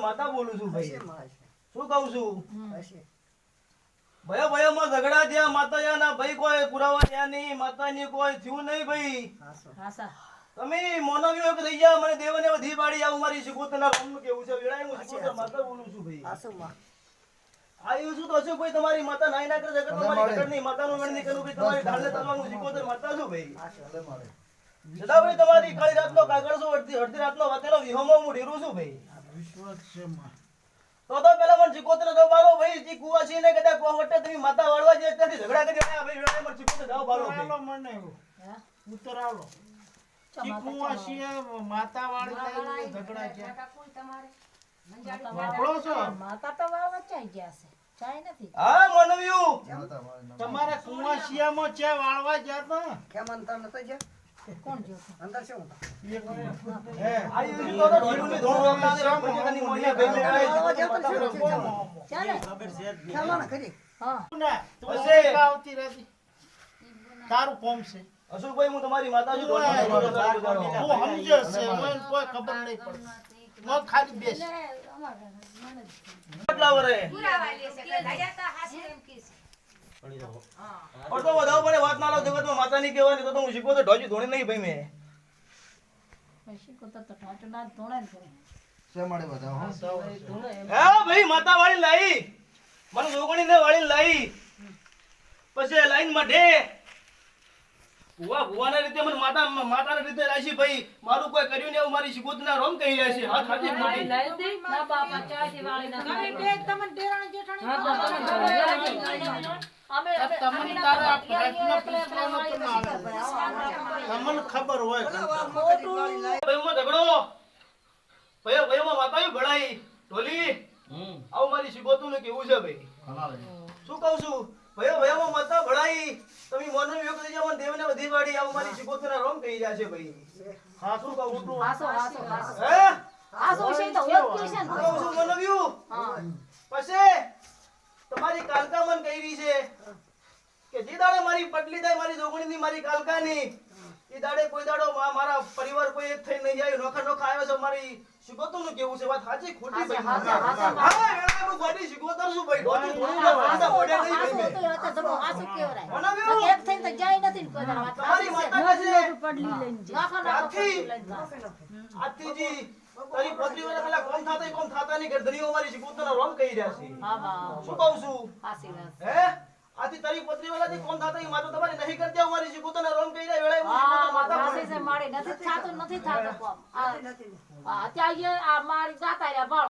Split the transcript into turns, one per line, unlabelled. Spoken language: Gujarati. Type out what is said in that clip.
માતા બોલું છું ભાઈ.
હશે માં હશે.
શું કહું છું?
હશે.
ભયોમાં ઝઘડા થયા, માતાના ભાઈ કોઈ પુરાવા થયા નહીં, માતાની કોઈ થયું નહીં ભાઈ.
હાસો.
તમે મોનવ્યો કે થઈ જા મને દેવને વધી પાડી આવું મારી શિકોતરના રોમનું કેવું છે વેળાએ હું શિકોતર માતા બોલું છું ભાઈ.
હાસો માં.
આયું શું તો હશે કોઈ તમારી માતા નાઈ ના કરે જગત તમારી ઘટન નહીં માતાનું વેણ નહીં કરું ભાઈ તમારી ઢાલને તલવાનું શિકોતર માતા છું ભાઈ. જદા ભાઈ તમારી કાળી રાતનો કાગળ છું અડધી રાતનો વાતેલો વિહોમાં હું ઢેરું છું ભાઈ.
વિશ્વાસ છે માં.
તો પેલા મને શિકોતર દો બાલો ભાઈ જી કુવાસી ને કદા કો વટે તમે માતા વાળવા જે ત્યાંથી ઝઘડા કરી આ ભાઈ વેળાએ મને શિકોતર દો બાલો ભાઈ.
ઉતરાલો મને ઉતરાલો ચીકુવાસીએ માતા વાળી થાય ઝઘડા છે વાપરો છો
માતા તો વાવ ચાઈ ગયા છે. ચાઈ નથી.
હા મોનવ્યું
તમારા કુવાસિયામાં છે વાળવા ગયા તા
કેમ અંતર નતો જે કોણ જો અંદર છે હું
એક મિનિટ.
હે આયું શું તો ઢીલુની ધોણ રોકડા દે પંજાની મોનિયા ભાઈ વેળાએ
ચાલે ચાલો ને ખરી. હા
ના તું
હશે.
આવતી રહેતી તારું કોમ છે
અશોકભાઈ હું તમારી માતા છું
તું સમજે છે મને કોઈ ખબર નહીં પડતી મગ ખાલી બેસ
કેટલા વરે ઓર તો વધાવ પડે વાત ના લો જગતમાં માતા ની કહેવાની તો હું શીખવો તો ઢોજી ધોણી નહીં ભાઈ મેં
પછી કો તો ઠાઠ ના ધોણે ને કરે.
છે મળે બધા હો.
હે ભાઈ માતા વાળી લાઈ મને જોગણી ને વાળી લાઈ પછી લાઈન માં ઢે ભુવાના રીતે મને માતાના રીતે રાશી ભાઈ મારું કોઈ કર્યું ને એવું મારી શિકોતના રોમ કહી રહ્યા છે હાથ હાથી મોટી
ના બાપા ચાઈ વાળી ના અમે બે તમને દેરાણી જેઠાણી અમે
તમને તારા પ્રશ્ન પૂછવાનો તો ના આવે તમને ખબર હોય
ભાઈમાં ઝઘડો ભાઈમાં માતાયું ભણાઈ ઢોલી આવું મારી શિકોતું ને કેવું છે ભાઈ શું કહું છું ભાઈમાં માતા ભણાઈ તમે મોનો યોગ થઈ જાવ દેવને વધી વાડી આવું મારી શિકોતના રોમ કહી રહ્યા છે ભાઈ
હા શું કહું છું
હાસો હાસો હાસો
હે
હાસો છે તો યોગ કે છે
શું કહું છું મોનવ્યું
હા
પછી તમારી કાલકા મન કહી રહી છે કે જે દાડે મારી પટલી થાય મારી જોગણીની મારી કાલકાની એ દાડે કોઈ દાડો મારા પરિવાર કોઈ એક થઈ નહીં જાય નોખા નોખા આવ્યો છે મારી શિકોતરનું કેવું છે વાત સાચી ખોટી ભાઈ હા વેળા હું ગોડી શિકોતર છું ભાઈ ડોટી થોડી ના વાંધા પડે નહીં ભાઈ મેં.
હાસો એક થઈને તો જાય નથી કોઈ દાડો વાત
તમારી માતા છે
પડલી લઈને નાખો
આથી તારી પત્રી વાળા પેલા કોમ થાતા ની ગરદનીઓ મારી શિકોતરના રોમ કહી રહ્યા છે
હા બા
શું કહું છું
હાસી વાત
હે આથી તારી પત્રી વાળા જે કોમ થાતા ઈ માતા તમારી નહીં કરતી આવું મારી શિકોતરના રોમ કહી રહ્યા વેળાએ હું શિકોતર માતા
હાસી
ભણી.
છે માડી નથી થાતો કોમ આ ત્યાં આ મારી જાતા રહ્યા બાળ